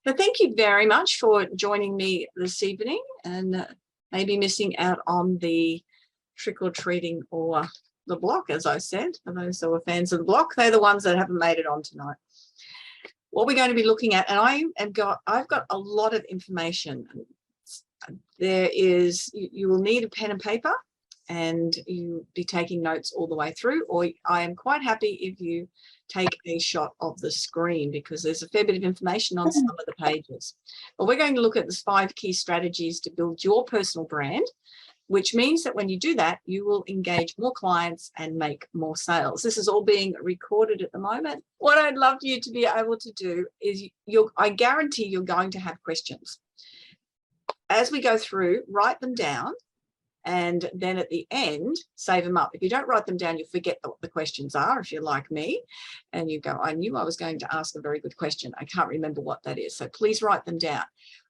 So thank you very much for joining me this evening, and maybe missing out on the trick-or-treating or the block, as I said. For those who are fans of the block, they're the ones that haven't made it on tonight. What we're going to be looking at, and I've got a lot of information. You will need a pen and paper, and you'll be taking notes all the way through, or I am quite happy if you take a shot of the screen, because there's a fair bit of information on some of the pages. But we're going to look at the 5 key strategies to build your personal brand, which means that when you do that, you will engage more clients and make more sales. This is all being recorded at the moment. What I'd love you to be able to do is, I guarantee you're going to have questions. As we go through, write them down, and then at the end, save them up. If you don't write them down, you'll forget what the questions are, if you're like me, and you go, I knew I was going to ask a very good question. I can't remember what that is. So please write them down.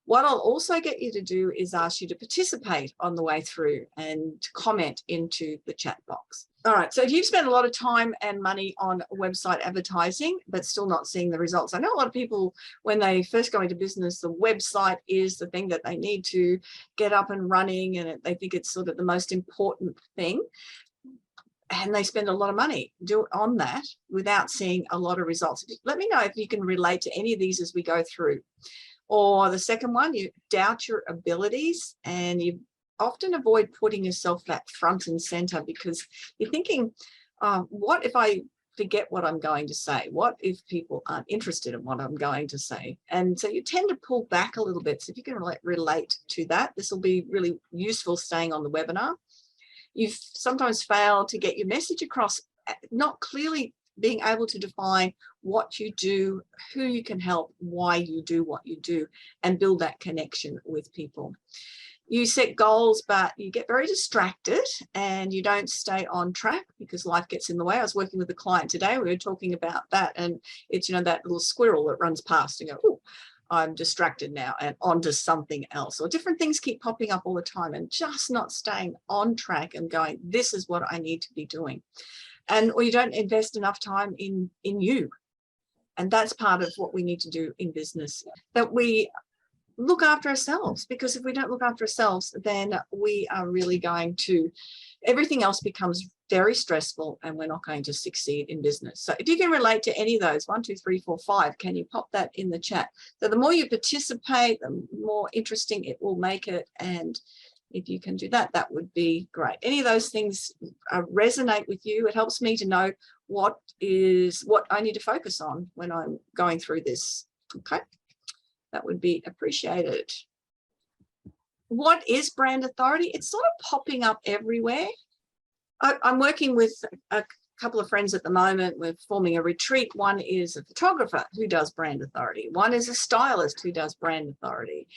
What I'll also get you to do is ask you to participate on the way through and comment into the chat box. All right, so if you've spent a lot of time and money on website advertising, but still not seeing the results, I know a lot of people, when they first go into business, the website is the thing that they need to get up and running, and they think it's sort of the most important thing. And they spend a lot of money on that without seeing a lot of results. Let me know if you can relate to any of these as we go through. Or the second one, you doubt your abilities, and you often avoid putting yourself that front and center, because you're thinking, what if I forget what I'm going to say? What if people aren't interested in what I'm going to say? And so you tend to pull back a little bit. So if you can relate to that, this will be really useful staying on the webinar. You've sometimes failed to get your message across, not clearly being able to define what you do, who you can help, why you do what you do, and build that connection with people. You set goals, but you get very distracted and you don't stay on track because life gets in the way. I was working with a client today. We were talking about that, and it's, you know, that little squirrel that runs past and go, oh, I'm distracted now, and onto something else. Or different things keep popping up all the time, and just not staying on track and going, this is what I need to be doing. Or you don't invest enough time in you. And that's part of what we need to do in business, that we look after ourselves, because if we don't look after ourselves, then we are really going to, everything else becomes very stressful, and we're not going to succeed in business. So if you can relate to any of those, 1, 2, 3, 4, 5, can you pop that in the chat? So the more you participate, the more interesting it will make it. And if you can do that, that would be great. Any of those things resonate with you, it helps me to know what I need to focus on when I'm going through this. Okay, that would be appreciated. What is brand authority? It's sort of popping up everywhere. I'm working with a couple of friends at the moment. We're forming a retreat. One is a photographer who does brand authority. One is a stylist who does brand authority.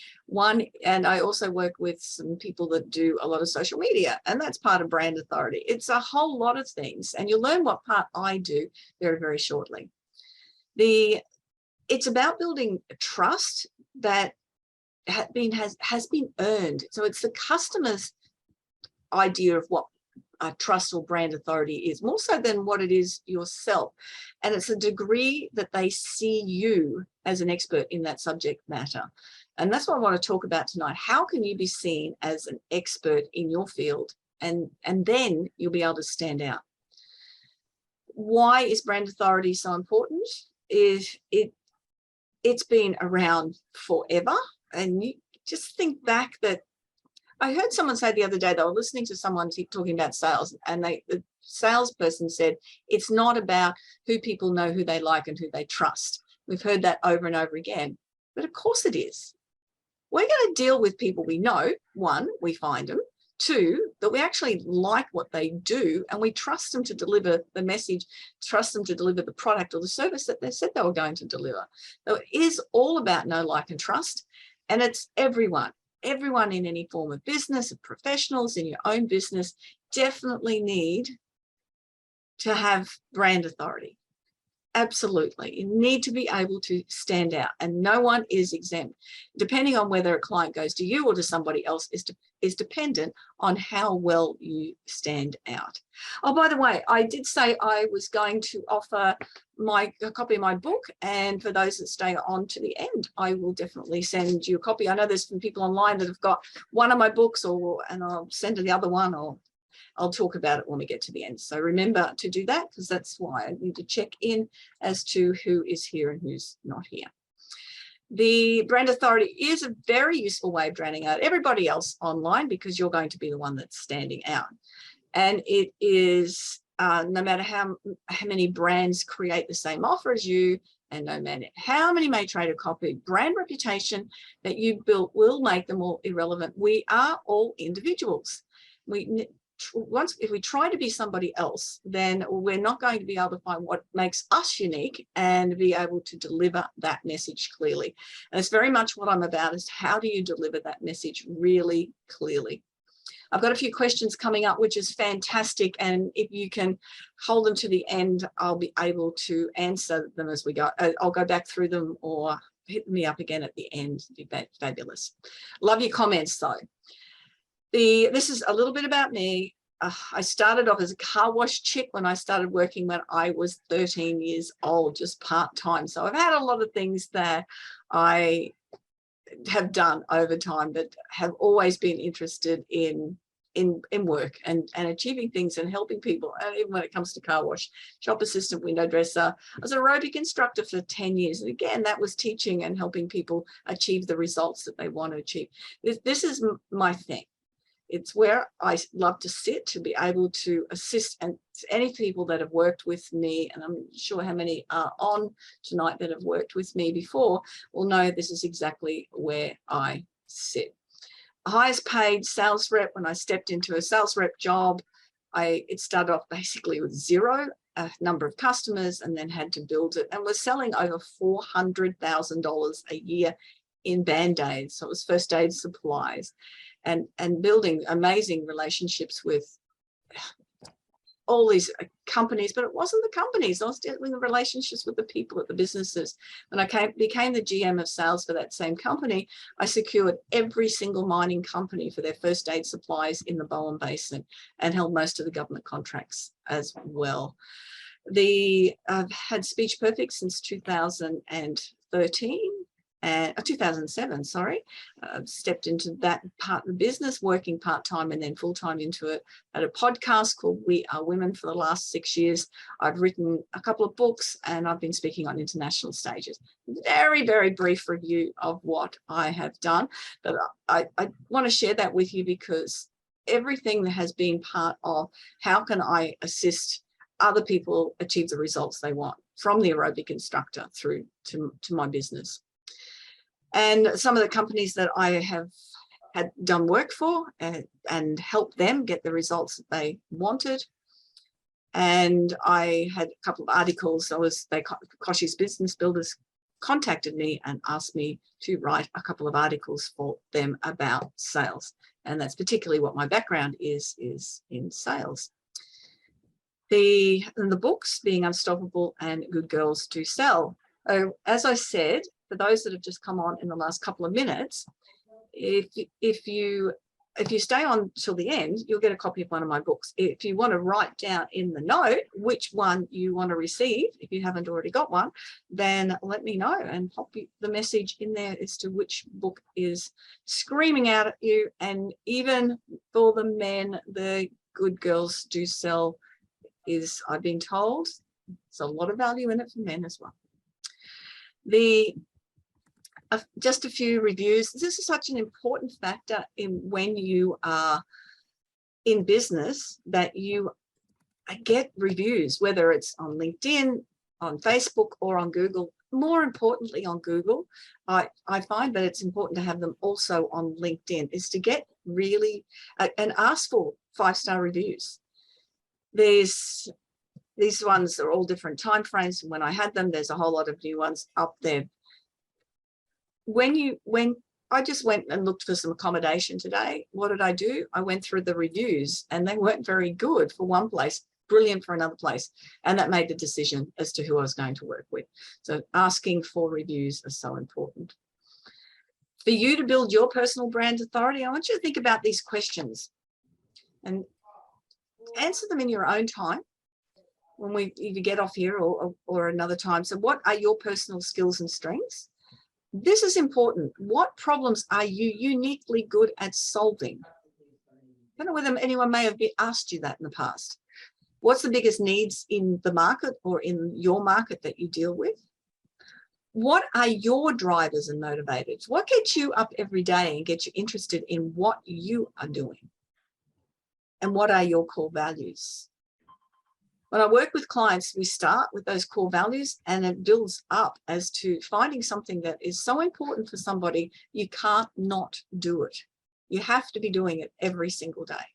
And I also work with some people that do a lot of social media, and that's part of brand authority. It's a whole lot of things, and you'll learn what part I do very, very shortly. It's about building trust that has been earned. So it's the customer's idea of what trust or brand authority is, more so than what it is yourself. And it's a degree that they see you as an expert in that subject matter. And that's what I want to talk about tonight. How can you be seen as an expert in your field? And then you'll be able to stand out. Why is brand authority so important? It's been around forever. And you just think back that I heard someone say the other day, they were listening to someone talking about sales, and the salesperson said, it's not about who people know, who they like, and who they trust. We've heard that over and over again, but of course it is. We're going to deal with people we know. 1, we find them. 2, that we actually like what they do, and we trust them to deliver the message, trust them to deliver the product or the service that they said they were going to deliver. So it is all about know, like, and trust, and it's everyone in any form of business, of professionals in your own business, definitely need to have brand authority. Absolutely. You need to be able to stand out, and no one is exempt. Depending on whether a client goes to you or to somebody else is dependent on how well you stand out. Oh, by the way, I did say I was going to offer a copy of my book, and for those that stay on to the end, I will definitely send you a copy. I know there's some people online that have got one of my books, and I'll send the other one, or I'll talk about it when we get to the end. So remember to do that, because that's why I need to check in as to who is here and who's not here. The brand authority is a very useful way of drowning out everybody else online, because you're going to be the one that's standing out. And it is no matter how many brands create the same offer as you, and no matter how many may trade a copy, brand reputation that you built will make them all irrelevant. We are all individuals. If we try to be somebody else, then we're not going to be able to find what makes us unique and be able to deliver that message clearly. And it's very much what I'm about, is how do you deliver that message really clearly? I've got a few questions coming up, which is fantastic. And if you can hold them to the end, I'll be able to answer them as we go. I'll go back through them or hit me up again at the end. It'd be fabulous. Love your comments though. This is a little bit about me. I started off as a car wash chick when I started working when I was 13 years old, just part-time. So I've had a lot of things that I have done over time, but have always been interested in work and achieving things and helping people. And even when it comes to car wash, shop assistant, window dresser. I was an aerobic instructor for 10 years. And again, that was teaching and helping people achieve the results that they want to achieve. This is my thing. It's where I love to sit, to be able to assist, and any people that have worked with me, and I'm sure how many are on tonight that have worked with me before will know this is exactly where I sit. Highest paid sales rep, when I stepped into a sales rep job, it started off basically with zero number of customers, and then had to build it, and was selling over $400,000 a year in Band-Aids. So it was first aid supplies. And building amazing relationships with all these companies, but it wasn't the companies. I was dealing with relationships with the people at the businesses. When I became the GM of sales for that same company, I secured every single mining company for their first aid supplies in the Bowen Basin, and held most of the government contracts as well. I've had Speech Perfect since 2013. 2007, sorry. Stepped into that part of the business, working part-time and then full-time into it. I had a podcast called We Are Women for the last 6 years. I've written a couple of books, and I've been speaking on international stages. Very, very brief review of what I have done, but I want to share that with you, because everything that has been part of how can I assist other people achieve the results they want, from the aerobic instructor through to my business. And some of the companies that I have had done work for and helped them get the results that they wanted. And I had a couple of articles. Koshi's Business Builders contacted me and asked me to write a couple of articles for them about sales. And that's particularly what my background is in sales. The books being Unstoppable and Good Girls Do Sell. As I said, for those that have just come on in the last couple of minutes, if you stay on till the end, you'll get a copy of one of my books. If you want to write down in the note which one you want to receive, if you haven't already got one, then let me know and pop the message in there as to which book is screaming out at you. And even for the men, the Good Girls Do Sell is, I've been told, there's a lot of value in it for men as well. Just a few reviews. This is such an important factor when you are in business, that you get reviews, whether it's on LinkedIn, on Facebook, or on Google. More importantly, on Google, I find that it's important to have them also on LinkedIn, is to get really and ask for 5-star reviews. These ones are all different time frames. When I had them, there's a whole lot of new ones up there. When I just went and looked for some accommodation today, what did I do? I went through the reviews, and they weren't very good for one place. brilliant for another place. And that made the decision as to who I was going to work with. So asking for reviews is so important. For you to build your personal brand authority, I want you to think about these questions and answer them in your own time when we either get off here or another time. So what are your personal skills and strengths? This is important. What problems are you uniquely good at solving? I don't know whether anyone may have asked you that in the past. What's the biggest needs in the market or in your market that you deal with? What are your drivers and motivators? What gets you up every day and gets you interested in what you are doing? And what are your core values? When I work with clients, we start with those core values and it builds up as to finding something that is so important for somebody, you can't not do it. You have to be doing it every single day.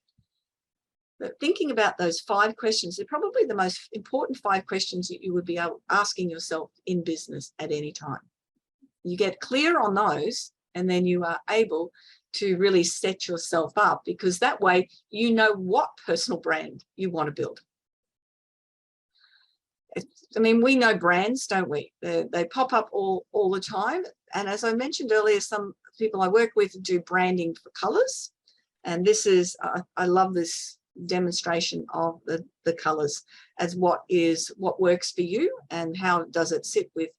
But thinking about those 5 questions, they're probably the most important 5 questions that you would be asking yourself in business at any time. You get clear on those, and then you are able to really set yourself up, because that way you know what personal brand you want to build. I mean, we know brands, don't we? They pop up all the time. And as I mentioned earlier, some people I work with do branding for colors. And this is, I love this demonstration of the colors as what works for you and how does it sit with,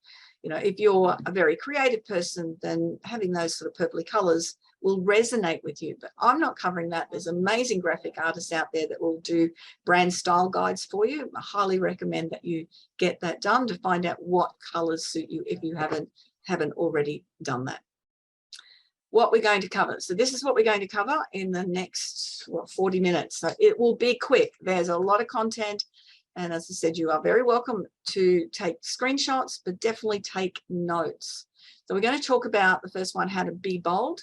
you know, if you're a very creative person, then having those sort of purpley colors will resonate with you. But I'm not covering that. There's amazing graphic artists out there that will do brand style guides for you. I highly recommend that you get that done to find out what colors suit you if you haven't already done that. What we're going to cover. So this is what we're going to cover in the next 40 minutes. So it will be quick. There's a lot of content. And as I said, you are very welcome to take screenshots, but definitely take notes. So we're going to talk about the first one, how to be bold.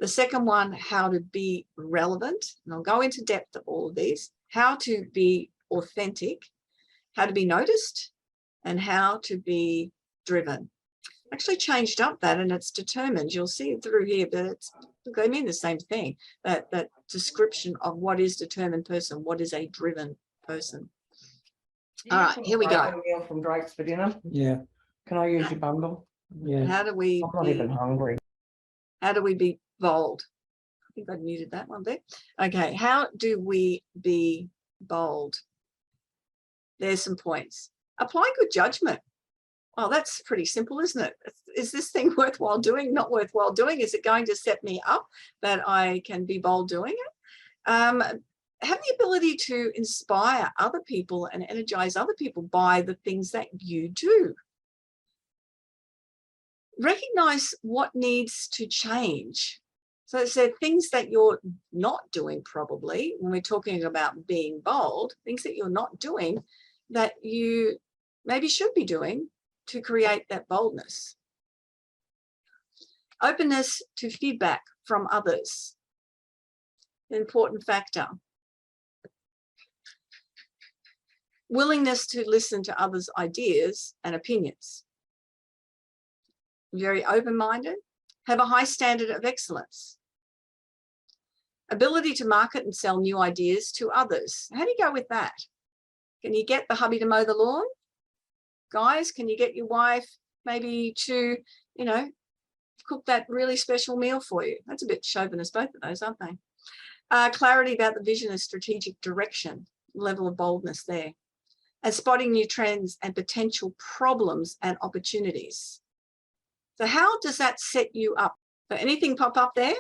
The second one, how to be relevant. And I'll go into depth of all of these. How to be authentic, how to be noticed, and how to be driven. Actually changed up that, and it's determined. You'll see it through here, but they mean the same thing. That description of what is determined person, what is a driven person. All right, here we go. Meal from Drake's for dinner. Yeah. Can I use your bundle? Yeah. How do we? I'm not even hungry. How do we be bold? I think I muted that one there. Okay, how do we be bold? There's some points. Apply good judgment. Oh, that's pretty simple, isn't it? Is this thing worthwhile doing, not worthwhile doing? Is it going to set me up that I can be bold doing it? Have the ability to inspire other people and energize other people by the things that you do. Recognize what needs to change. So it's things that you're not doing probably, when we're talking about being bold, things that you're not doing that you maybe should be doing to create that boldness. Openness to feedback from others, an important factor. Willingness to listen to others' ideas and opinions. Very open-minded, have a high standard of excellence. Ability to market and sell new ideas to others. How do you go with that? Can you get the hubby to mow the lawn? Guys, can you get your wife maybe to, you know, cook that really special meal for you? That's a bit chauvinist, both of those, aren't they? Clarity about the vision and strategic direction, level of boldness there. And spotting new trends and potential problems and opportunities. So how does that set you up? So anything pop up there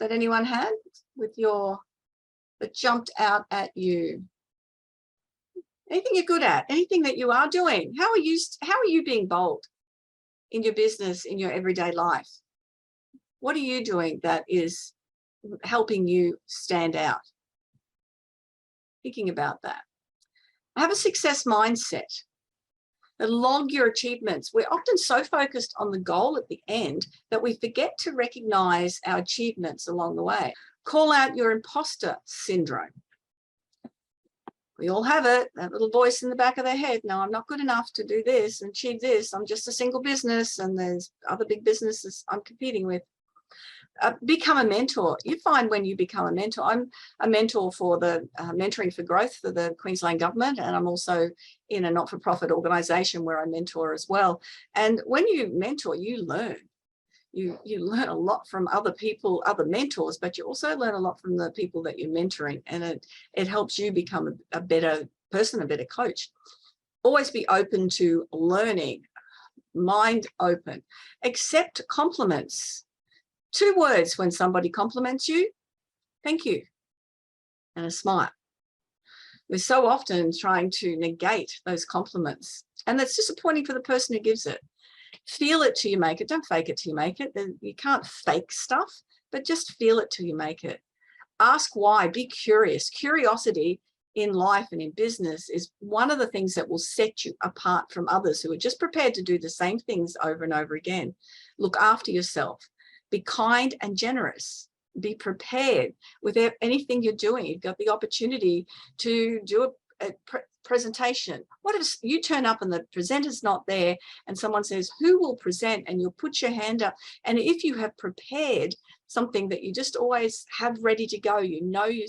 that anyone had with that jumped out at you? Anything you're good at, anything that you are doing? How are you being bold in your business, in your everyday life? What are you doing that is helping you stand out? Thinking about that. Have a success mindset. Log your achievements. We're often so focused on the goal at the end that we forget to recognize our achievements along the way. Call out your imposter syndrome. We all have it, that little voice in the back of their head. No, I'm not good enough to do this and achieve this. I'm just a single business and there's other big businesses I'm competing with. Become a mentor. You find when you become a mentor, I'm a mentor for the Mentoring for Growth for the Queensland government, and I'm also in a not-for-profit organisation where I mentor as well. And when you mentor, you learn. You learn a lot from other people, other mentors, but you also learn a lot from the people that you're mentoring, and it helps you become a better person, a better coach. Always be open to learning, mind open, accept compliments. 2 words when somebody compliments you: thank you and a smile. We're so often trying to negate those compliments, and that's disappointing for the person who gives it. Feel it till you make it. Don't fake it till you make it. You can't fake stuff, but just feel it till you make it. Ask why. Be curious. Curiosity in life and in business is one of the things that will set you apart from others who are just prepared to do the same things over and over again. Look after yourself. Be kind and generous. Be prepared with anything you're doing. You've got the opportunity to do a presentation. What if you turn up and the presenter's not there and someone says, who will present? And you'll put your hand up. And if you have prepared something that you just always have ready to go, you know your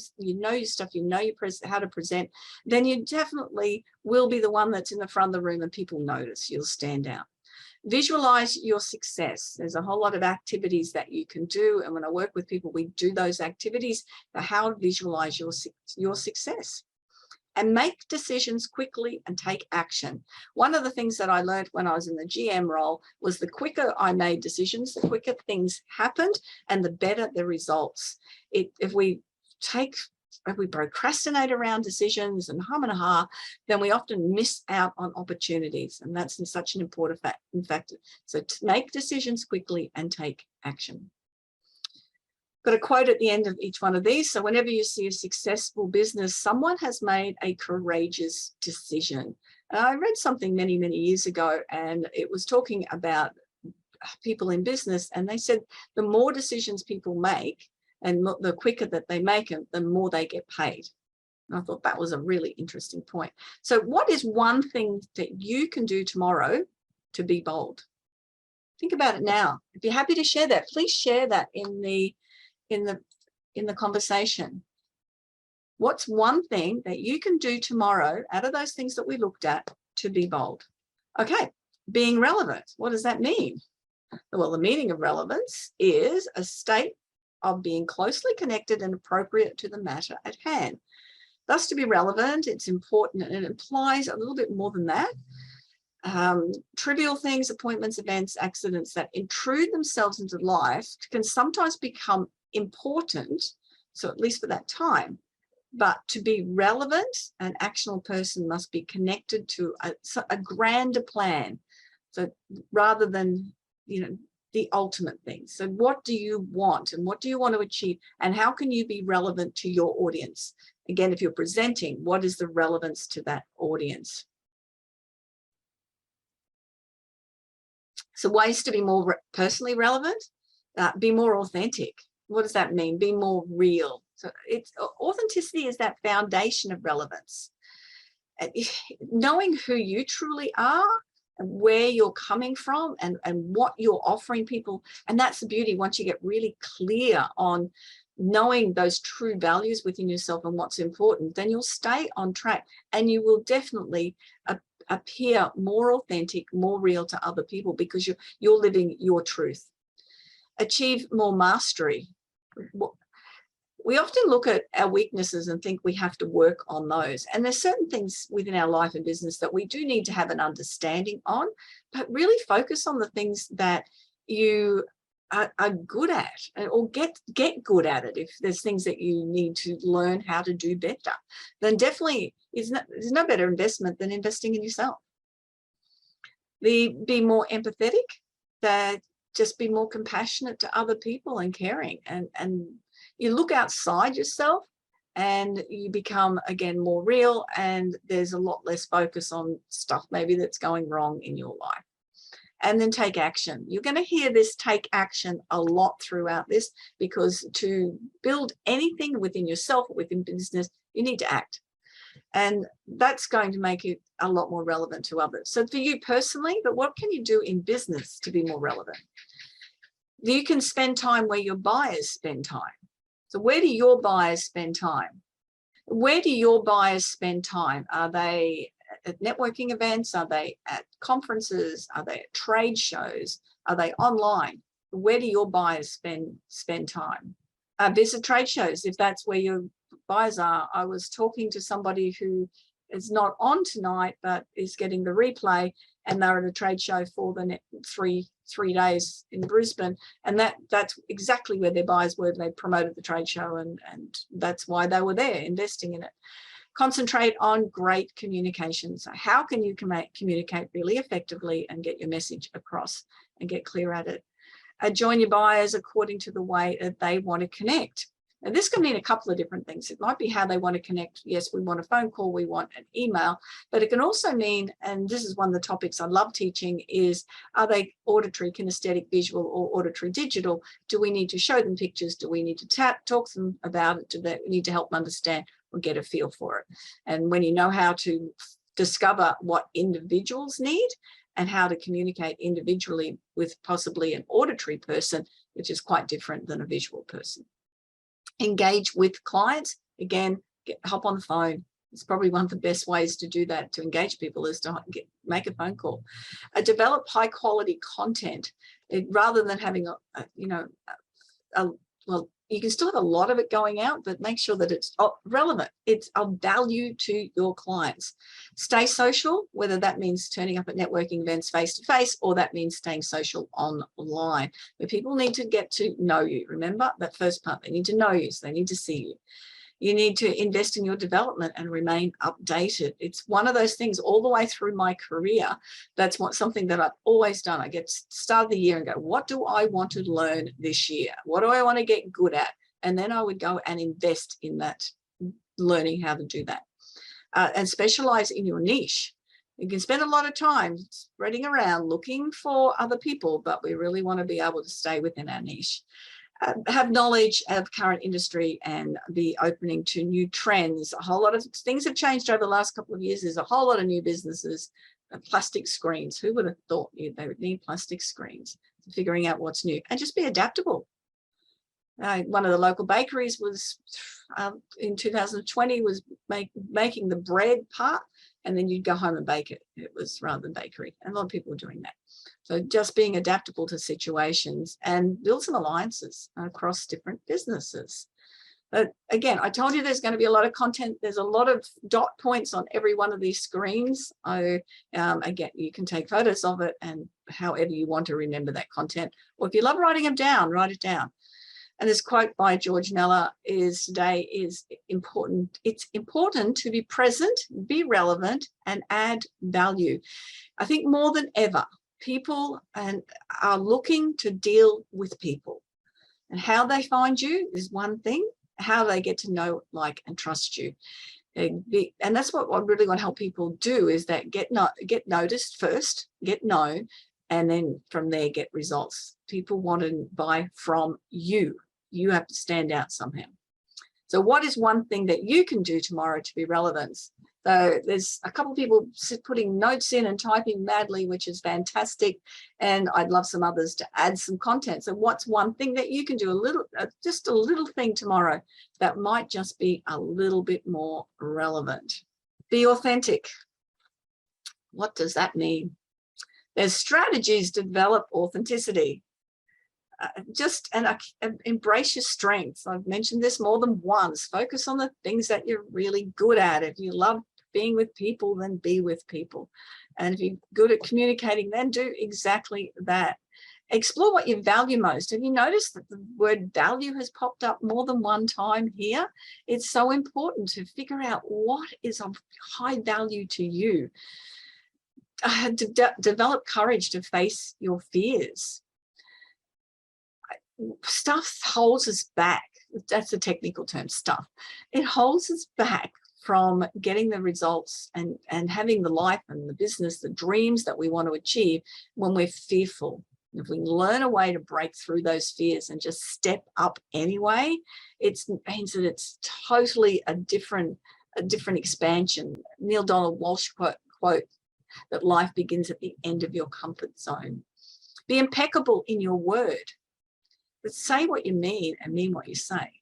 stuff, you know how to present, then you definitely will be the one that's in the front of the room and people notice. You'll stand out. Visualize your success. There's a whole lot of activities that you can do. And when I work with people, we do those activities for how to visualize your success. And make decisions quickly and take action. One of the things that I learned when I was in the GM role was the quicker I made decisions, the quicker things happened and the better the results. If we procrastinate around decisions and hum and ha, then we often miss out on opportunities. And that's such an important factor. So to make decisions quickly and take action. Got a quote at the end of each one of these. So whenever you see a successful business, someone has made a courageous decision. I read something many, many years ago, and it was talking about people in business. And they said the more decisions people make and the quicker that they make them, the more they get paid. And I thought that was a really interesting point. So what is one thing that you can do tomorrow to be bold? Think about it now. If you're happy to share that, please share that in the conversation. What's one thing that you can do tomorrow out of those things that we looked at to be bold? Okay, being relevant. What does that mean? Well, the meaning of relevance is a state of being closely connected and appropriate to the matter at hand. Thus, to be relevant, it's important, and it implies a little bit more than that. Trivial things, appointments, events, accidents that intrude themselves into life can sometimes become important, so at least for that time. But to be relevant, an actionable person must be connected to a grander plan. So rather than, the ultimate things. So what do you want and what do you want to achieve, and how can you be relevant to your audience? Again, if you're presenting, what is the relevance to that audience? So ways to be more personally relevant, be more authentic. What does that mean? Be more real. So authenticity is that foundation of relevance. Knowing who you truly are, where you're coming from, and what you're offering people. And that's the beauty. Once you get really clear on knowing those true values within yourself and what's important, then you'll stay on track and you will definitely appear more authentic, more real to other people, because you're living your truth. Achieve more mastery. We often look at our weaknesses and think we have to work on those. And there's certain things within our life and business that we do need to have an understanding on, but really focus on the things that you are good at, or get good at it. If there's things that you need to learn how to do better, then definitely there's no better investment than investing in yourself. Be more empathetic, that just be more compassionate to other people and caring, and you look outside yourself and you become, again, more real, and there's a lot less focus on stuff maybe that's going wrong in your life. And then take action. You're going to hear this take action a lot throughout this, because to build anything within yourself or within business, you need to act. And that's going to make it a lot more relevant to others. So for you personally, but what can you do in business to be more relevant? You can spend time where your buyers spend time. So where do your buyers spend time? Where do your buyers spend time? Are they at networking events? Are they at conferences? Are they at trade shows? Are they online? Where do your buyers spend time? Visit trade shows if that's where your buyers are. I was talking to somebody who is not on tonight but is getting the replay, and they're at a trade show for the three days in Brisbane, and that's exactly where their buyers were. They promoted the trade show, and that's why they were there investing in it. Concentrate on great communication. So how can you communicate really effectively and get your message across and get clear at it? Join your buyers according to the way that they want to connect. And this can mean a couple of different things. It might be how they want to connect. Yes, we want a phone call, we want an email, but it can also mean, and this is one of the topics I love teaching, is are they auditory, kinesthetic, visual, or auditory digital? Do we need to show them pictures? Do we need to talk to them about it? Do they need to help them understand or get a feel for it? And when you know how to discover what individuals need and how to communicate individually with possibly an auditory person, which is quite different than a visual person. Engage with clients. Again, hop on the phone. It's probably one of the best ways to do that, to engage people, is to make a phone call. Develop high quality content rather than having well, you can still have a lot of it going out, but make sure that it's relevant. It's of value to your clients. Stay social, whether that means turning up at networking events face-to-face, or that means staying social online, where people need to get to know you. Remember that first part, they need to know you, so they need to see you. You need to invest in your development and remain updated. It's one of those things all the way through my career. That's something that I've always done. I get start the year and go, what do I want to learn this year? What do I want to get good at? And then I would go and invest in that, learning how to do that. And specialize in your niche. You can spend a lot of time spreading around looking for other people, but we really want to be able to stay within our niche. Have knowledge of current industry and be opening to new trends. A whole lot of things have changed over the last couple of years. There's a whole lot of new businesses. Plastic screens. Who would have thought they would need plastic screens? Figuring out what's new and just be adaptable. One of the local bakeries was in 2020 was making the bread part, and then you'd go home and bake it. It was rather than bakery, and a lot of people were doing that. So just being adaptable to situations and build some alliances across different businesses. But again, I told you there's going to be a lot of content. There's a lot of dot points on every one of these screens. Again, you can take photos of it and however you want to remember that content. Or if you love writing them down, write it down. And this quote by George Neller today is important. It's important to be present, be relevant, and add value. I think more than ever, people are looking to deal with people. And how they find you is one thing. How they get to know, like, and trust you. And that's what I really want to help people do, is that get noticed first, get known, and then from there get results. People want to buy from you. You have to stand out somehow. So what is one thing that you can do tomorrow to be relevant? So there's a couple of people putting notes in and typing madly, which is fantastic. And I'd love some others to add some content. So what's one thing that you can do, just a little thing tomorrow that might just be a little bit more relevant? Be authentic. What does that mean? There's strategies to develop authenticity. Embrace your strengths. I've mentioned this more than once. Focus on the things that you're really good at. If you love being with people, then be with people. And if you're good at communicating, then do exactly that. Explore what you value most. Have you noticed that the word value has popped up more than one time here? It's so important to figure out what is of high value to you. Develop courage to face your fears. Stuff holds us back. That's a technical term, stuff. It holds us back from getting the results and having the life and the business, the dreams that we want to achieve when we're fearful. If we learn a way to break through those fears and just step up anyway, it means that it's totally a different expansion. Neil Donald Walsh quote that life begins at the end of your comfort zone. Be impeccable in your word. but say what you mean and mean what you say.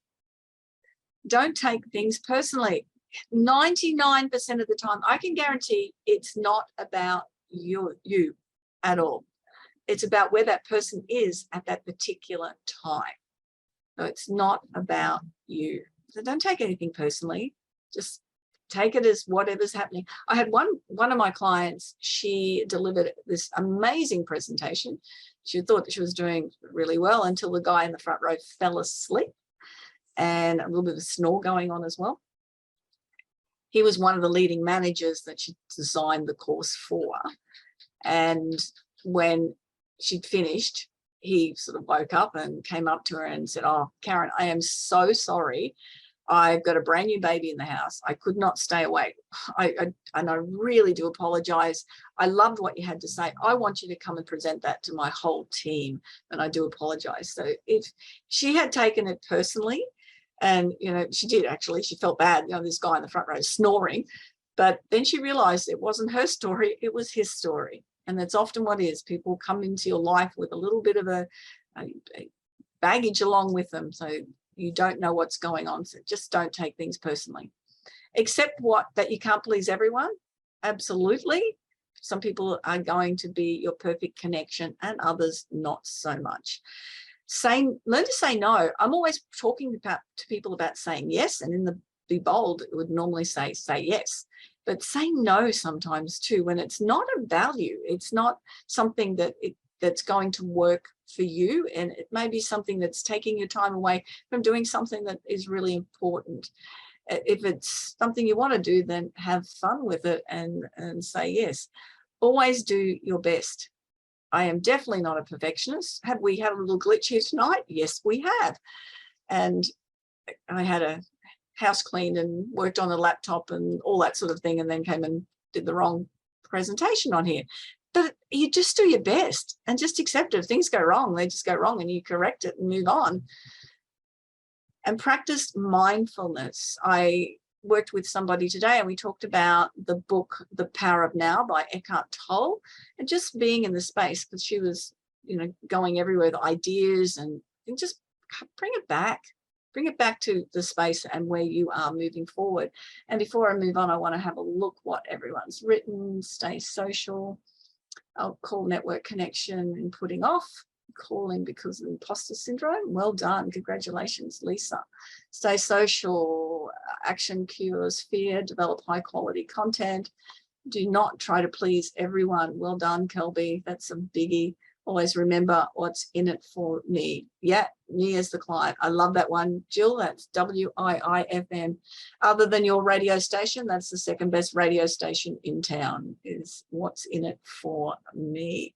Don't take things personally. 99% of the time, I can guarantee it's not about you at all. It's about where that person is at that particular time. So it's not about you. So don't take anything personally. Just take it as whatever's happening. I had one of my clients, she delivered this amazing presentation. She thought that she was doing really well until the guy in the front row fell asleep and a little bit of snore going on as well. He was one of the leading managers that she designed the course for. And when she'd finished, he sort of woke up and came up to her and said, "Oh, Karen, I am so sorry. I've got a brand new baby in the house. I could not stay awake. And I really do apologize. I loved what you had to say. I want you to come and present that to my whole team. And I do apologize." So if she had taken it personally, and, you know, she did actually, she felt bad, you know, this guy in the front row snoring, but then she realized it wasn't her story, it was his story. And that's often what is. People come into your life with a little bit of a baggage along with them. So you don't know what's going on. So just don't take things personally. Accept that you can't please everyone. Absolutely. Some people are going to be your perfect connection and others not so much. Learn to say no. I'm always talking to people about saying yes, and in the Be Bold, it would normally say yes. But say no sometimes too, when it's not a value, it's not something that's going to work for you, and it may be something that's taking your time away from doing something that is really important. If it's something you want to do, then have fun with it and say yes. Always do your best. I am definitely not a perfectionist. Have we had a little glitch here tonight? Yes, we have. And I had a house cleaned and worked on a laptop and all that sort of thing, and then came and did the wrong presentation on here. But you just do your best and just accept it. If things go wrong, they just go wrong, and you correct it and move on. And practice mindfulness. I worked with somebody today and we talked about the book The Power of Now by Eckhart Tolle, and just being in the space, because she was, you know, going everywhere, the ideas, and just bring it back to the space and where you are moving forward. And before I move on, I want to have a look what everyone's written. Stay social. I'll call network connection and putting off. Calling because of imposter syndrome. Well done. Congratulations, Lisa. Stay social. Action cures fear. Develop high quality content. Do not try to please everyone. Well done, Kelby. That's a biggie. Always remember what's in it for me. Yeah, me as the client. I love that one, Jill. That's WIIFM. Other than your radio station, that's the second best radio station in town, is what's in it for me.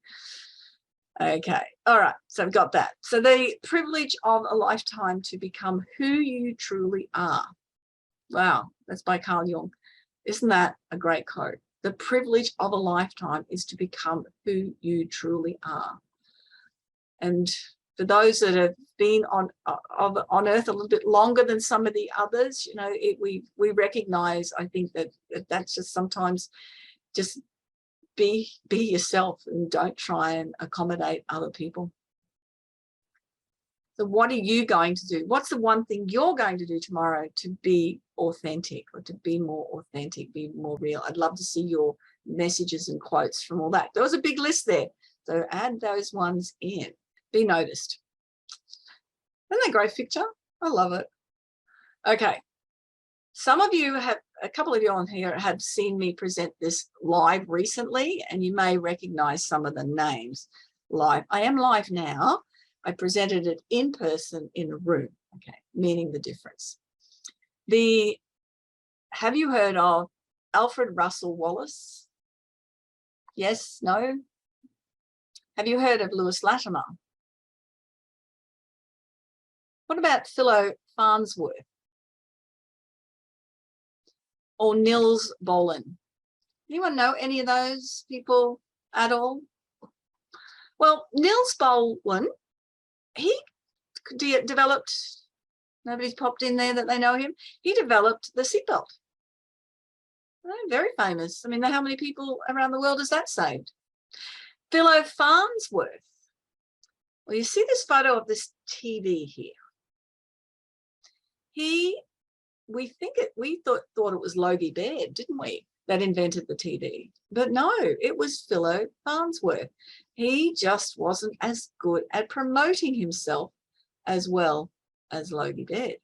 Okay, all right, so I've got that. So the privilege of a lifetime to become who you truly are. Wow, that's by Carl Jung. Isn't that a great quote? The privilege of a lifetime is to become who you truly are. And for those that have been on Earth a little bit longer than some of the others, you know, we recognize, I think, that's just sometimes just be yourself and don't try and accommodate other people. So what are you going to do? What's the one thing you're going to do tomorrow to be authentic, or to be more authentic, be more real? I'd love to see your messages and quotes from all that. There was a big list there. So add those ones in. Be noticed. Isn't that a great picture? I love it. Okay. Some of you have, a couple of you on here have seen me present this live recently, and you may recognize some of the names live. I am live now. I presented it in person in a room, okay, meaning the difference. Have you heard of Alfred Russel Wallace? Yes, no? Have you heard of Lewis Latimer? What about Philo Farnsworth? Or Nils Bohlin? Anyone know any of those people at all? Well, Nils Bohlin, he developed, nobody's popped in there that they know him, he developed the seatbelt. Very famous. I mean, how many people around the world has that saved? Philo Farnsworth. Well, you see this photo of this TV here. We thought it was Logie Baird, didn't we, that invented the TV? But no, it was Philo Farnsworth. He just wasn't as good at promoting himself as well as Logie Baird.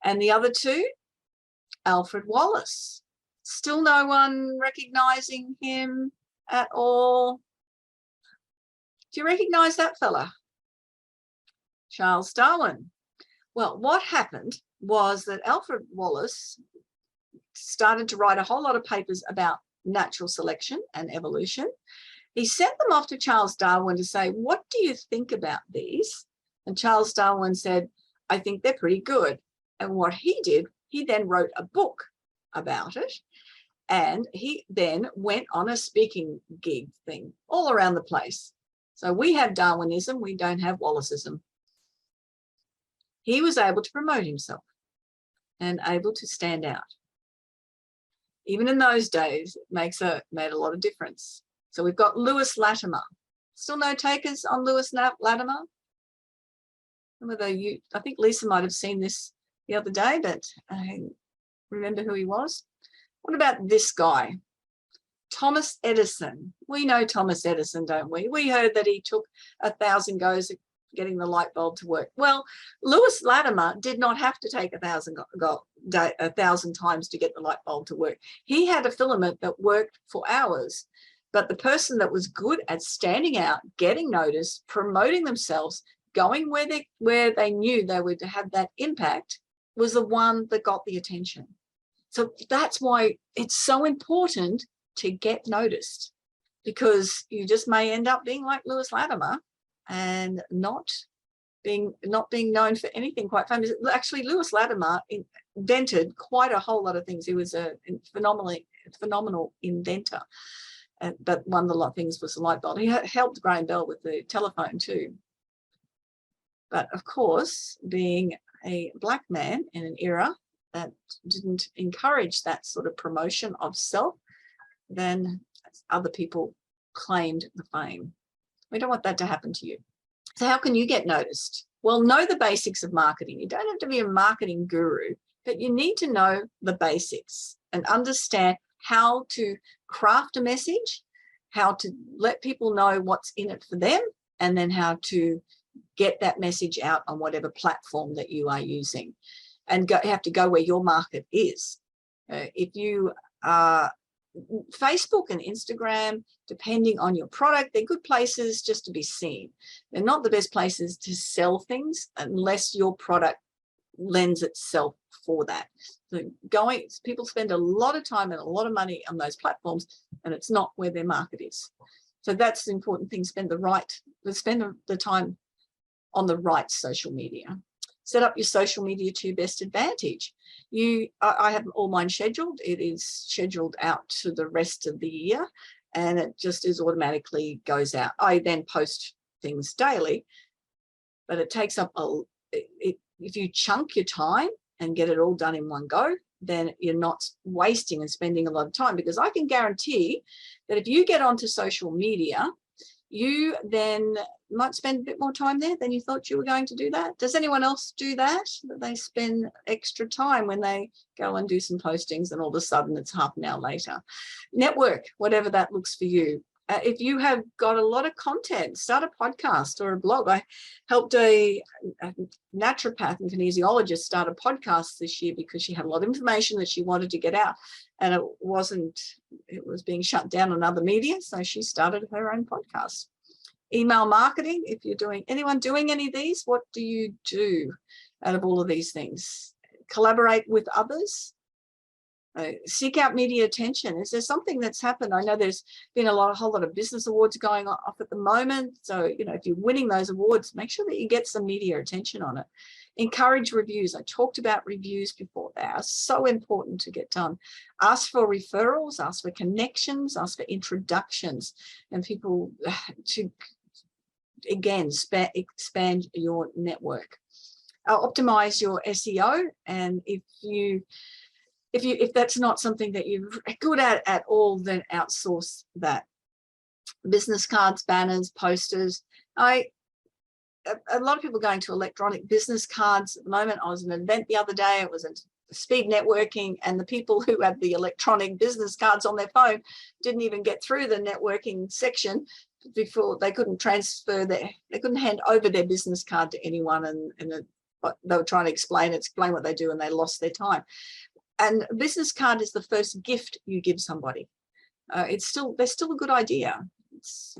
And the other two, Alfred Wallace. Still no one recognizing him at all. Do you recognize that fella? Charles Darwin. Well, what happened was that Alfred Wallace started to write a whole lot of papers about natural selection and evolution. He sent them off to Charles Darwin to say, what do you think about these? And Charles Darwin said, I think they're pretty good. And what he did, he then wrote a book about it. And he then went on a speaking gig thing all around the place. So we have Darwinism, we don't have Wallaceism. He was able to promote himself and able to stand out. Even in those days, it made a lot of difference. So we've got Lewis Latimer. Still no takers on Lewis Latimer? I think Lisa might have seen this the other day, but I remember who he was. What about this guy? Thomas Edison. We know Thomas Edison, don't we? We heard that he took 1,000 goes at getting the light bulb to work. Well, Lewis Latimer did not have to take 1,000 times to get the light bulb to work. He had a filament that worked for hours, but the person that was good at standing out, getting noticed, promoting themselves, going where they knew they would have that impact was the one that got the attention. So that's why it's so important to get noticed, because you just may end up being like Lewis Latimer and not being known for anything quite famous. Actually, Lewis Latimer invented quite a whole lot of things. He was a phenomenal inventor. But one of the things was the light bulb. He helped Graham Bell with the telephone too. But of course, being a black man in an era that didn't encourage that sort of promotion of self, then other people claimed the fame. We don't want that to happen to you. So how can you get noticed? Well, know the basics of marketing. You don't have to be a marketing guru, but you need to know the basics and understand how to craft a message, how to let people know what's in it for them, and then how to get that message out on whatever platform that you are using, and have to go where your market is. If you are Facebook and Instagram, depending on your product, they're good places just to be seen. They're not the best places to sell things unless your product lends itself for that. So people spend a lot of time and a lot of money on those platforms, and it's not where their market is. So that's the important thing. Spend the time on the right social media. Set up your social media to your best advantage. I have all mine scheduled. It is scheduled out to the rest of the year, and it just automatically goes out. I then post things daily, but it takes up if you chunk your time and get it all done in one go, then you're not wasting and spending a lot of time, because I can guarantee that if you get onto social media, you then might spend a bit more time there than you thought you were going to do that. Does anyone else do that? That they spend extra time when they go and do some postings and all of a sudden it's half an hour later. Network, whatever that looks for you. If you have got a lot of content, start a podcast or a blog. I helped a naturopath and kinesiologist start a podcast this year because she had a lot of information that she wanted to get out, and it was being shut down on other media. So she started her own podcast. Email marketing. If you're anyone doing any of these, what do you do out of all of these things? Collaborate with others. Seek out media attention. Is there something that's happened? I know there's been a whole lot of business awards going off at the moment. So, if you're winning those awards, make sure that you get some media attention on it. Encourage reviews. I talked about reviews before. They are so important to get done. Ask for referrals, ask for connections, ask for introductions, and people to, again, expand your network. Optimize your SEO. And if that's not something that you're good at all, then outsource that. Business cards, banners, posters. a lot of people are going to electronic business cards at the moment. I was at an event the other day. It was a speed networking, and the people who had the electronic business cards on their phone didn't even get through the networking section before they couldn't they couldn't hand over their business card to anyone, and they were trying to explain what they do, and they lost their time. And a business card is the first gift you give somebody. They're still a good idea.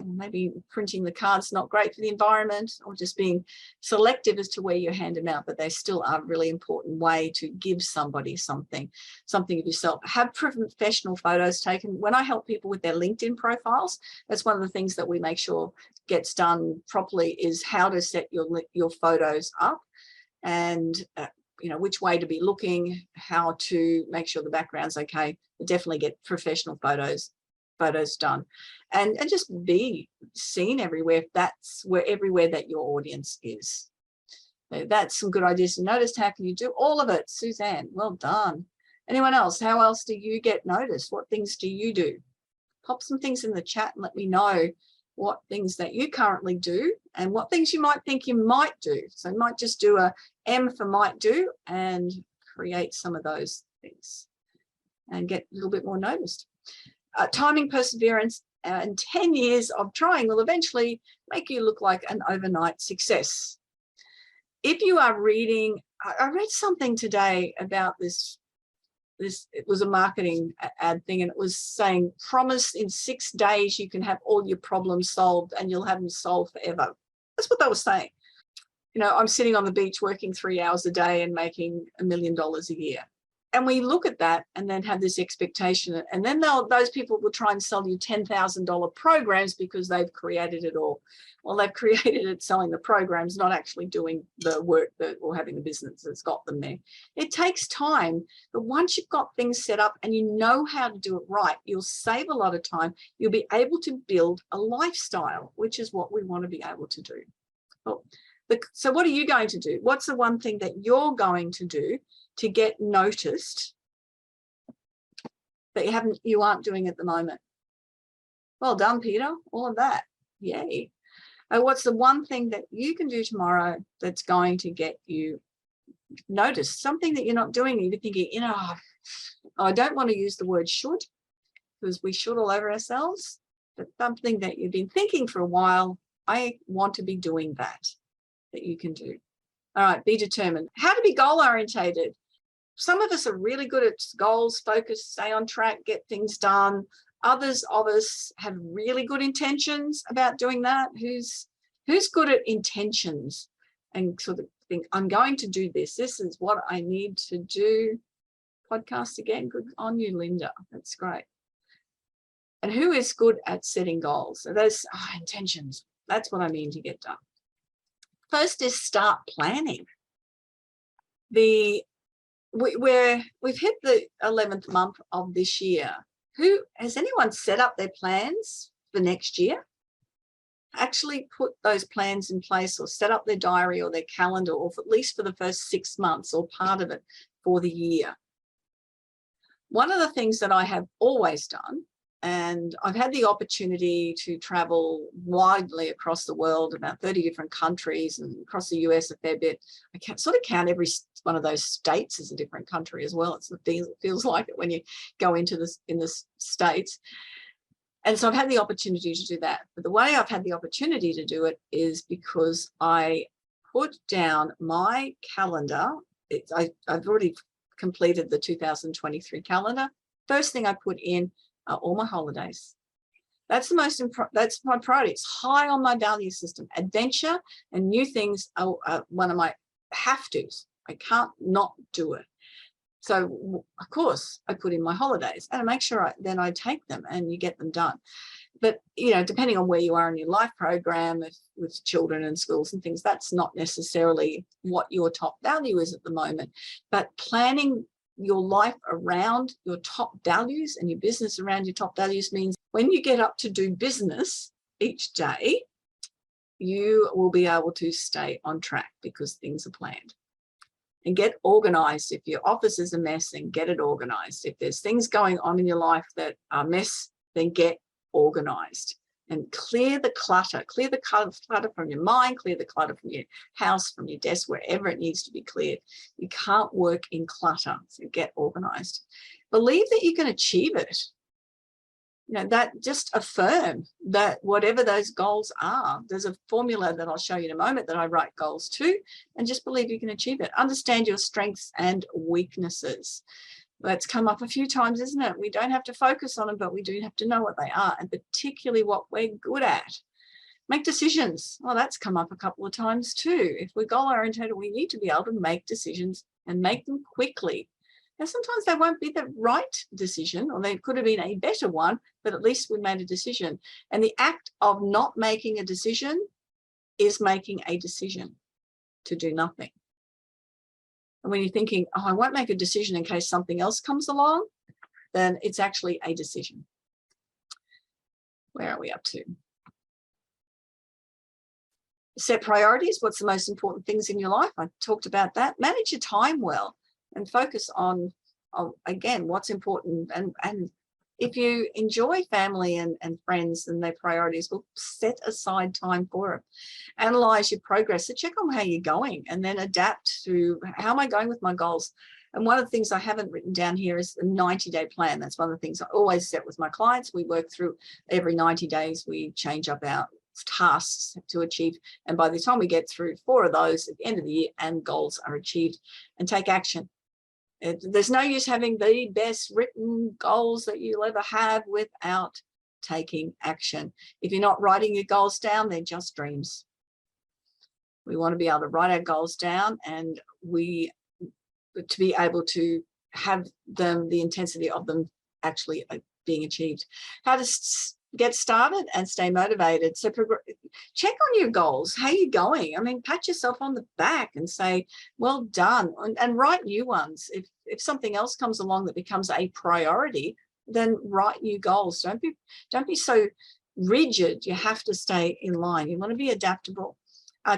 Maybe printing the cards not great for the environment, or just being selective as to where you hand them out, but they still are a really important way to give somebody something of yourself. Have professional photos taken. When I help people with their LinkedIn profiles, that's one of the things that we make sure gets done properly, is how to set your photos up, and which way to be looking, how to make sure the background's okay. Definitely get professional photos done, and just be seen everywhere if that's everywhere that your audience is. So that's some good ideas to notice. How can you do all of it? Suzanne, well done. Anyone else? How else do you get noticed? What things do you do? Pop some things in the chat and let me know what things that you currently do and what things you might think you might do. So you might just do a M for might do and create some of those things and get a little bit more noticed. Timing, perseverance, and 10 years of trying will eventually make you look like an overnight success. If you are reading, I read something today about this, it was a marketing ad thing, and it was saying, promise in 6 days you can have all your problems solved, and you'll have them solved forever. That's what they were saying. I'm sitting on the beach working 3 hours a day and making $1 million a year. And we look at that and then have this expectation, and then those people will try and sell you $10,000 programs because they've created it all. Well, they've created it selling the programs, not actually doing the work or having the business that's got them there. It takes time, but once you've got things set up and you know how to do it right, you'll save a lot of time. You'll be able to build a lifestyle, which is what we want to be able to do. So what are you going to do? What's the one thing that you're going to do to get noticed that you aren't doing at the moment? Well done, Peter. All of that. Yay. What's the one thing that you can do tomorrow that's going to get you noticed? Something that you're not doing. You're thinking, I don't want to use the word should, because we should all over ourselves, but something that you've been thinking for a while, I want to be doing that you can do. All right, be determined. How to be goal orientated. Some of us are really good at goals, focus, stay on track, get things done. Others of us have really good intentions about doing that. Who's good at intentions and sort of think, I'm going to do this. This is what I need to do. Podcast again. Good on you, Linda. That's great. And who is good at setting goals? So those intentions. That's what I mean to get done. First is start planning. We've hit the 11th month of this year. Has anyone set up their plans for next year? Actually put those plans in place, or set up their diary or their calendar, or at least for the first 6 months or part of it for the year. One of the things that I have always done, and I've had the opportunity to travel widely across the world, about 30 different countries, and across the US a fair bit. I can sort of count every one of those states as a different country as well. It feels like it when you go in the States. And so I've had the opportunity to do that. But the way I've had the opportunity to do it is because I put down my calendar. I've already completed the 2023 calendar. First thing I put in are all my holidays. That's my priority. It's high on my value system. Adventure and new things are one of my have-tos. I can't not do it. So of course I put in my holidays, and I make sure then I take them and you get them done. But depending on where you are in your life program, with children and schools and things, that's not necessarily what your top value is at the moment. But planning your life around your top values and your business around your top values means when you get up to do business each day, you will be able to stay on track because things are planned. And get organized. If your office is a mess, then get it organized. If there's things going on in your life that are a mess, then get organized and clear the clutter from your mind, clear the clutter from your house, from your desk, wherever it needs to be cleared. You can't work in clutter, so get organized. Believe that you can achieve it. That just affirm that whatever those goals are, there's a formula that I'll show you in a moment that I write goals to, and just believe you can achieve it. Understand your strengths and weaknesses. That's come up a few times, isn't it? We don't have to focus on them, but we do have to know what they are, and particularly what we're good at. Make decisions. Well, that's come up a couple of times too. If we're goal-oriented, we need to be able to make decisions and make them quickly. Now, sometimes they won't be the right decision, or they could have been a better one, but at least we made a decision. And the act of not making a decision is making a decision to do nothing. And when you're thinking, oh, I won't make a decision in case something else comes along, then it's actually a decision. Where are we up to? Set priorities. What's the most important things in your life? I talked about that. Manage your time well and focus on again, what's important. And if you enjoy family and friends and their priorities, well, set aside time for it. Analyze your progress. So check on how you're going and then adapt to how am I going with my goals. And one of the things I haven't written down here is the 90-day plan. That's one of the things I always set with my clients. We work through every 90 days. We change up our tasks to achieve. And by the time we get through 4 of those at the end of the year and goals are achieved, and take action. There's no use having the best written goals that you'll ever have without taking action. If you're not writing your goals down, they're just dreams. We want to be able to write our goals down, and to be able to have them, the intensity of them actually being achieved. How to get started and stay motivated. So check on your goals. How are you going? I mean, pat yourself on the back and say, well done, and write new ones. If something else comes along that becomes a priority, then write new goals. Don't be so rigid. You have to stay in line. You want to be adaptable.